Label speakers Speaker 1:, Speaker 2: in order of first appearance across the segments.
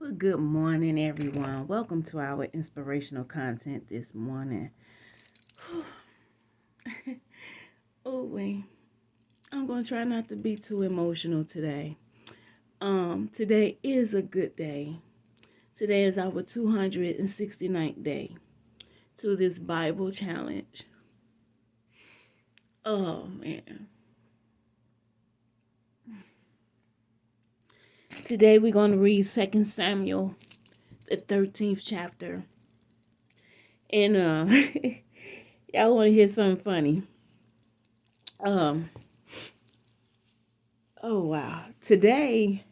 Speaker 1: Well, good morning, everyone. Welcome to our inspirational content this morning. Oh, wait. I'm going to try not to be too emotional today. Today is a good day. Today is our 269th day to this Bible challenge. Oh, man. Today we're going to read 2 Samuel, the 13th chapter. And y'all want to hear something funny? Oh wow. Today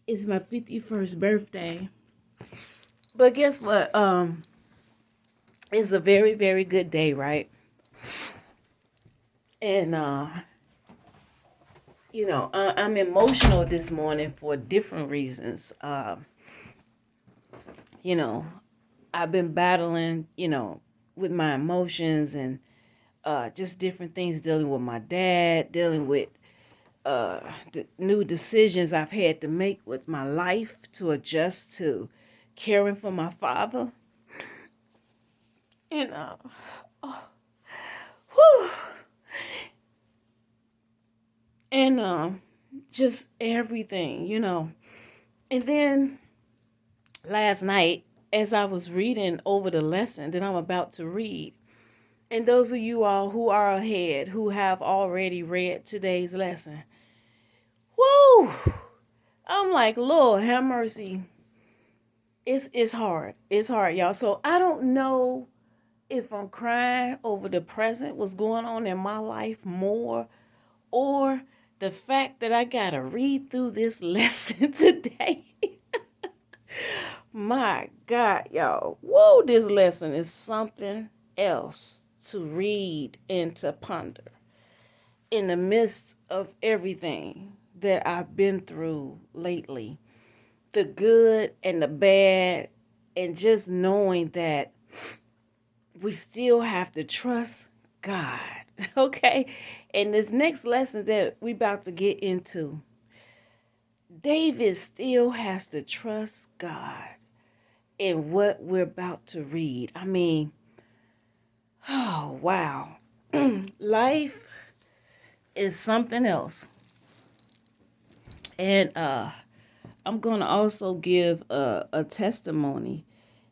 Speaker 1: is my 51st birthday. But guess what? It's a very, very good day, right? And I'm emotional this morning for different reasons. You know, I've been battling, with my emotions and just different things, dealing with my dad, dealing with the new decisions I've had to make with my life to adjust to caring for my father. And whew, and just everything. And then last night, as I was reading over the lesson that I'm about to read, and those of you all who are ahead, who have already read today's lesson, whoo! I'm like, Lord, have mercy. It's hard. It's hard, y'all. So I don't know if I'm crying over the present, what's going on in my life more, or the fact that I gotta read through this lesson today. My God, y'all. Whoa, this lesson is something else to read and to ponder in the midst of everything that I've been through lately. The good and the bad, and just knowing that we still have to trust God. Okay? And this next lesson that we about to get into, David still has to trust God in what we're about to read. I mean, oh, wow. Life is something else. And I'm going to also give a testimony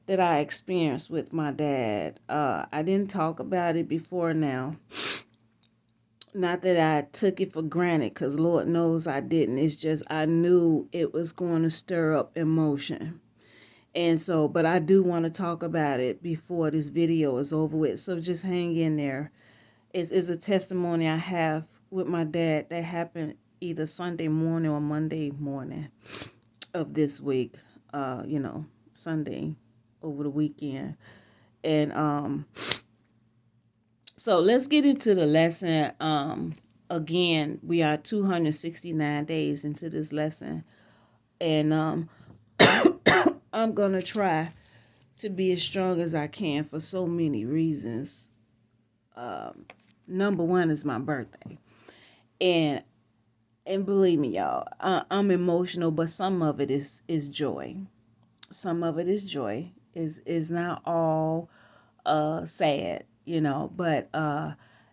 Speaker 1: that I experienced with my dad. I didn't talk about it before now. Not that I took it for granted, because Lord knows I didn't. It's just I knew it was going to stir up emotion. And so, but I do want to talk about it before this video is over with. So just hang in there. It's a testimony I have with my dad that happened either Sunday morning or Monday morning of this week. Sunday over the weekend. And so let's get into the lesson. Again, we are 269 days into this lesson. And I'm going to try to be as strong as I can for so many reasons. Number one is my birthday. And believe me, y'all, I'm emotional, but some of it is joy. Some of it is joy. Is not all sad, but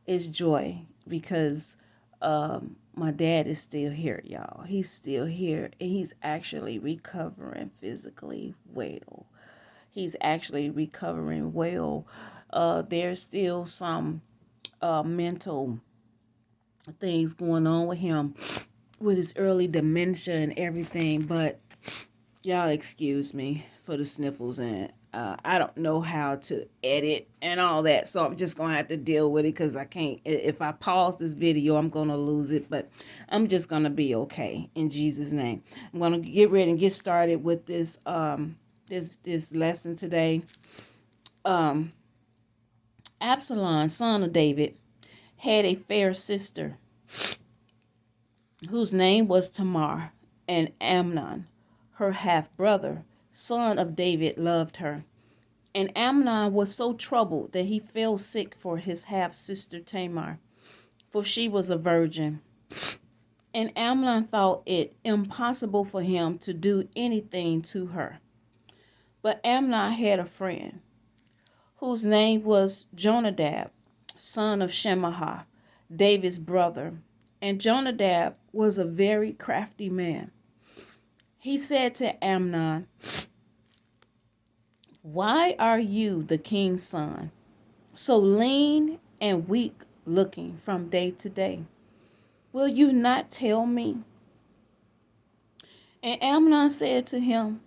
Speaker 1: it's joy because my dad is still here, y'all. He's still here, and he's actually recovering physically well. He's actually recovering well. There's still some mental things going on with him with his early dementia and everything, but y'all excuse me for the sniffles, and I don't know how to edit and all that, so I'm just gonna have to deal with it because I can't. If I pause this video, I'm gonna lose it, but I'm just gonna be okay in Jesus' name. I'm gonna get ready and get started with this this lesson today. Absalom, son of David, had a fair sister whose name was Tamar, and Amnon, her half-brother, son of David, loved her. And Amnon was so troubled that he fell sick for his half-sister Tamar, for she was a virgin. And Amnon thought it impossible for him to do anything to her. But Amnon had a friend whose name was Jonadab, son of Shemaiah, David's brother. And Jonadab was a very crafty man. He said to Amnon, "Why are you, the king's son, so lean and weak looking from day to day? Will you not tell me?" And Amnon said to him,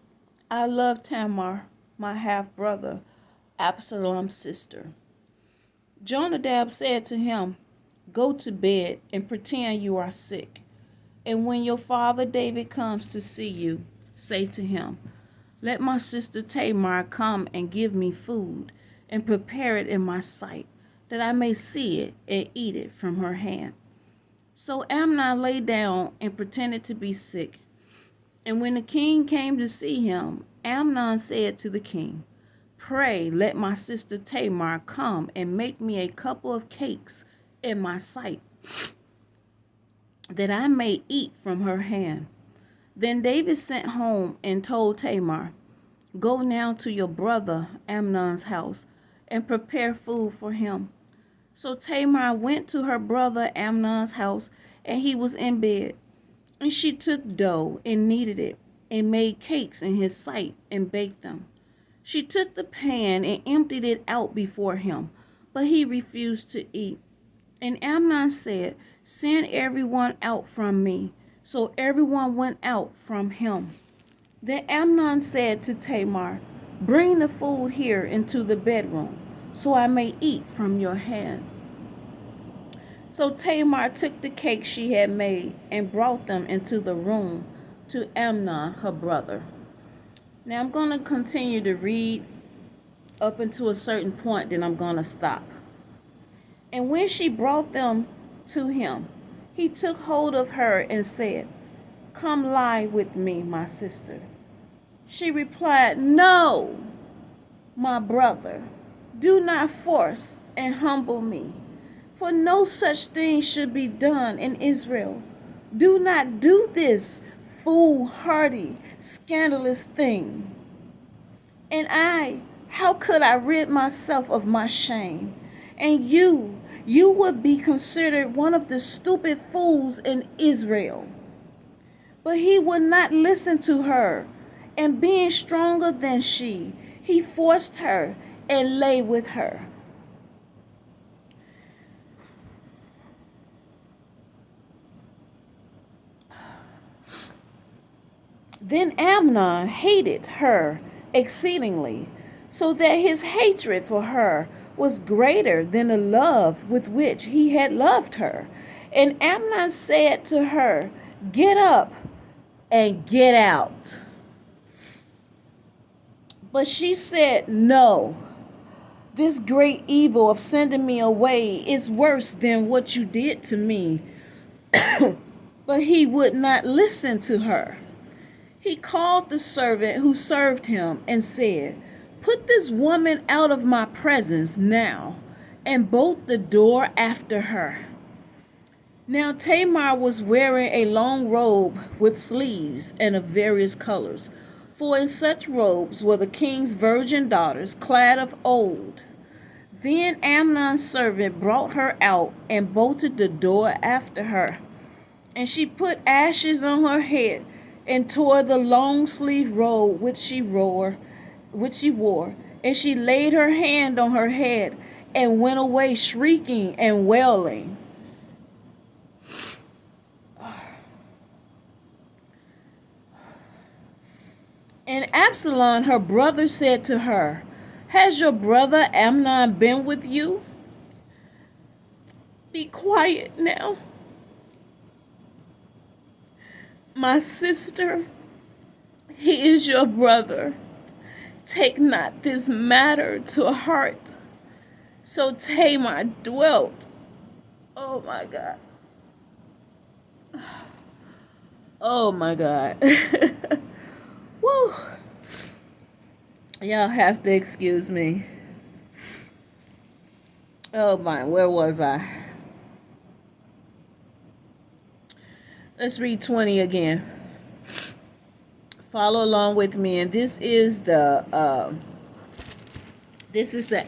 Speaker 1: "I love Tamar, my half brother, Absalom's sister." Jonadab said to him, "Go to bed and pretend you are sick. And when your father David comes to see you, say to him, 'Let my sister Tamar come and give me food and prepare it in my sight, that I may see it and eat it from her hand.'" So Amnon lay down and pretended to be sick. And when the king came to see him, Amnon said to the king, "Pray, let my sister Tamar come and make me a couple of cakes in my sight, that I may eat from her hand." Then David sent home and told Tamar, "Go now to your brother Amnon's house and prepare food for him." So Tamar went to her brother Amnon's house, and he was in bed. And she took dough and kneaded it, and made cakes in his sight and baked them. She took the pan and emptied it out before him, but he refused to eat. And Amnon said, "Send everyone out from me." So everyone went out from him. Then Amnon said to Tamar, "Bring the food here into the bedroom, so I may eat from your hand." So Tamar took the cakes she had made and brought them into the room to Amnon, her brother. Now I'm going to continue to read up until a certain point, then I'm going to stop. And when she brought them to him, he took hold of her and said, "Come lie with me, my sister." She replied, "No, my brother, do not force and humble me, for no such thing should be done in Israel. Do not do this foolhardy, scandalous thing. And how could I rid myself of my shame? And you would be considered one of the stupid fools in Israel." But he would not listen to her, and being stronger than she, he forced her and lay with her. Then Amnon hated her exceedingly, so that his hatred for her was greater than the love with which he had loved her. And Amnon said to her, "Get up and get out." But she said, "No, this great evil of sending me away is worse than what you did to me." But he would not listen to her. He called the servant who served him and said, "Put this woman out of my presence now, and bolt the door after her." Now Tamar was wearing a long robe with sleeves and of various colors, for in such robes were the king's virgin daughters clad of old. Then Amnon's servant brought her out and bolted the door after her. And she put ashes on her head and tore the long sleeved robe which she wore, and she laid her hand on her head and went away shrieking and wailing. And Absalom, her brother, said to her, "Has your brother Amnon been with you? Be quiet now, my sister. He is your brother. Take not this matter to heart." So Tamar dwelt. Oh my God. Oh my God. Woo. Y'all have to excuse me. Oh my, where was I? Let's read 20 again. Follow along with me, and this is the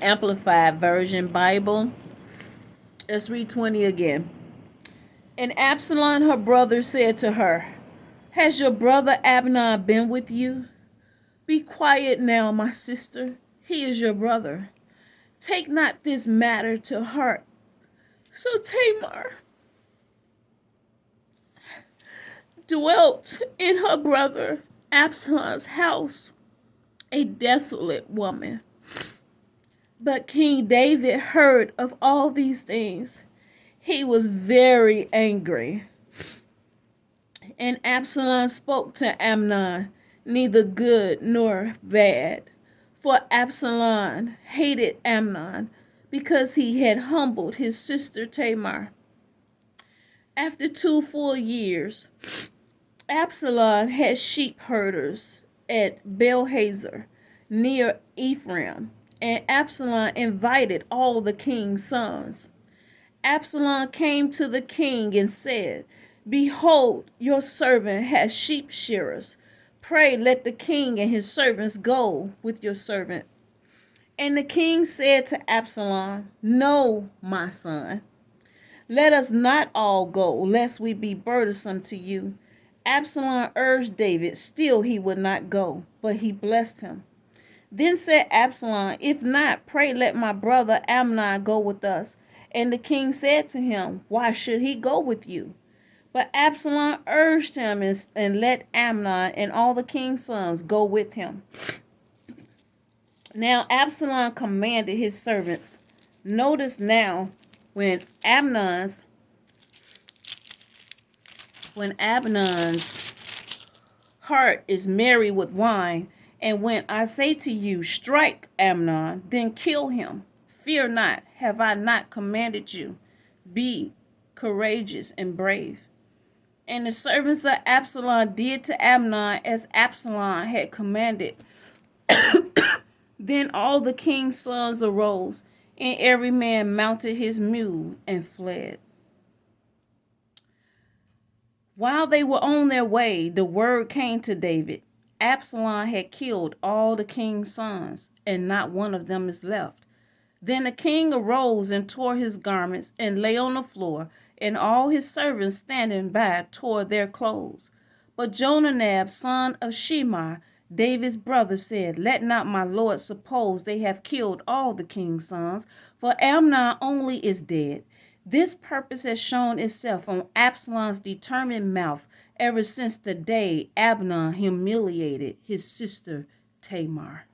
Speaker 1: Amplified Version Bible. Let's read 20 again. And Absalom, her brother, said to her, "Has your brother Abner been with you? Be quiet now, my sister. He is your brother. Take not this matter to heart." So Tamar dwelt in her brother Absalom's house, a desolate woman. But King David heard of all these things. He was very angry. And Absalom spoke to Amnon, neither good nor bad. For Absalom hated Amnon because he had humbled his sister Tamar. After 2 full years, Absalom had sheep herders at Belhazor near Ephraim, and Absalom invited all the king's sons. Absalom came to the king and said, "Behold, your servant has sheep shearers. Pray let the king and his servants go with your servant." And the king said to Absalom, "No, my son, let us not all go, lest we be burdensome to you." Absalom urged David, still he would not go, but he blessed him. Then said Absalom, "If not, pray let my brother Amnon go with us." And the king said to him, "Why should he go with you?" But Absalom urged him and let Amnon and all the king's sons go with him. Now Absalom commanded his servants. Notice now, when Amnon's heart is merry with wine, and when I say to you, strike Amnon, then kill him. Fear not, have I not commanded you? Be courageous and brave. And the servants of Absalom did to Amnon as Absalom had commanded. Then all the king's sons arose, and every man mounted his mule and fled. While they were on their way, the word came to David. Absalom had killed all the king's sons, and not one of them is left. Then the king arose and tore his garments and lay on the floor, and all his servants standing by tore their clothes. But Jonadab, son of Shimei, David's brother, said, "Let not my lord suppose they have killed all the king's sons, for Amnon only is dead." This purpose has shown itself on Absalom's determined mouth ever since the day Abner humiliated his sister Tamar.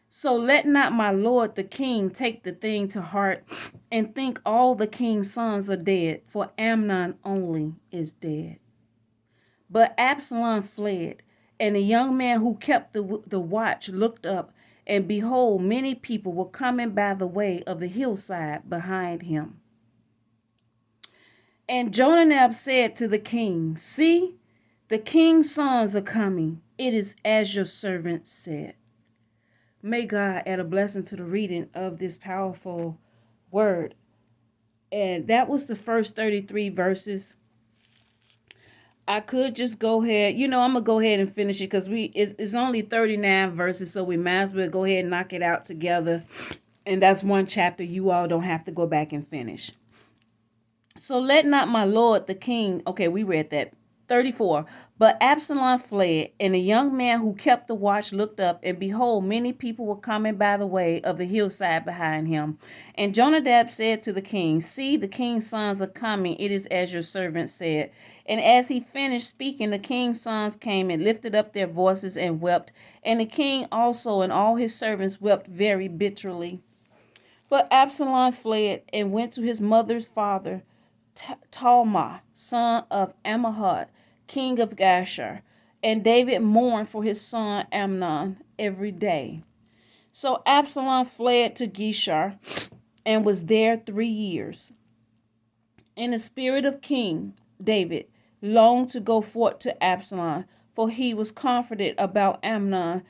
Speaker 1: So let not my lord the king take the thing to heart and think all the king's sons are dead, for Amnon only is dead. But Absalom fled, and the young man who kept the watch looked up, and behold, many people were coming by the way of the hillside behind him. And Jonadab said to the king, "See, the king's sons are coming. It is as your servant said." May God add a blessing to the reading of this powerful word. And that was the first 33 verses. I could just go ahead, I'm going to go ahead and finish it because it's only 39 verses, so we might as well go ahead and knock it out together. And that's one chapter. You all don't have to go back and finish. So let not my lord the king, okay, we read that. 34. But Absalom fled, and the young man who kept the watch looked up, and behold, many people were coming by the way of the hillside behind him. And Jonadab said to the king, "See, the king's sons are coming. It is as your servant said." And as he finished speaking, the king's sons came and lifted up their voices and wept. And the king also and all his servants wept very bitterly. But Absalom fled and went to his mother's father, Tamar, son of Ammihud, king of Gashur. And David mourned for his son Amnon every day. So Absalom fled to Geshur and was there 3 years. And the spirit of King David longed to go forth to Absalom, for he was comforted about Amnon